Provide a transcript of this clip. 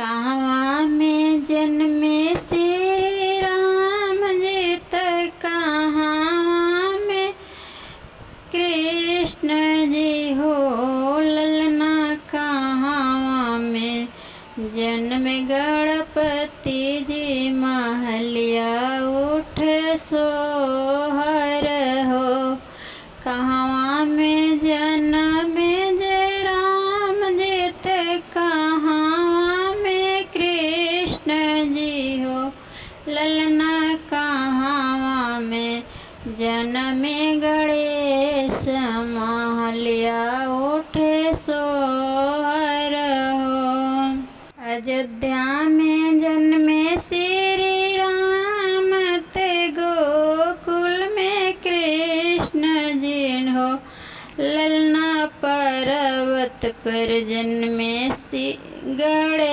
कहवा में जन्मे श्री राम जी त कहवा में कृष्ण जी हो। ललना कहवा में जन्म गणपति जी महलिया उठ सोहर हो। कहवा में जन्म जय राम जी त कहवा में कृष्ण जी हो। ललना कहवा में जन्म गणेश महलिया उठ सोहर हो। अयोध्या में जन्मे श्री राम ते गोकुल में कृष्ण जी हो। ललना पर्वत पर जन्मे गणेश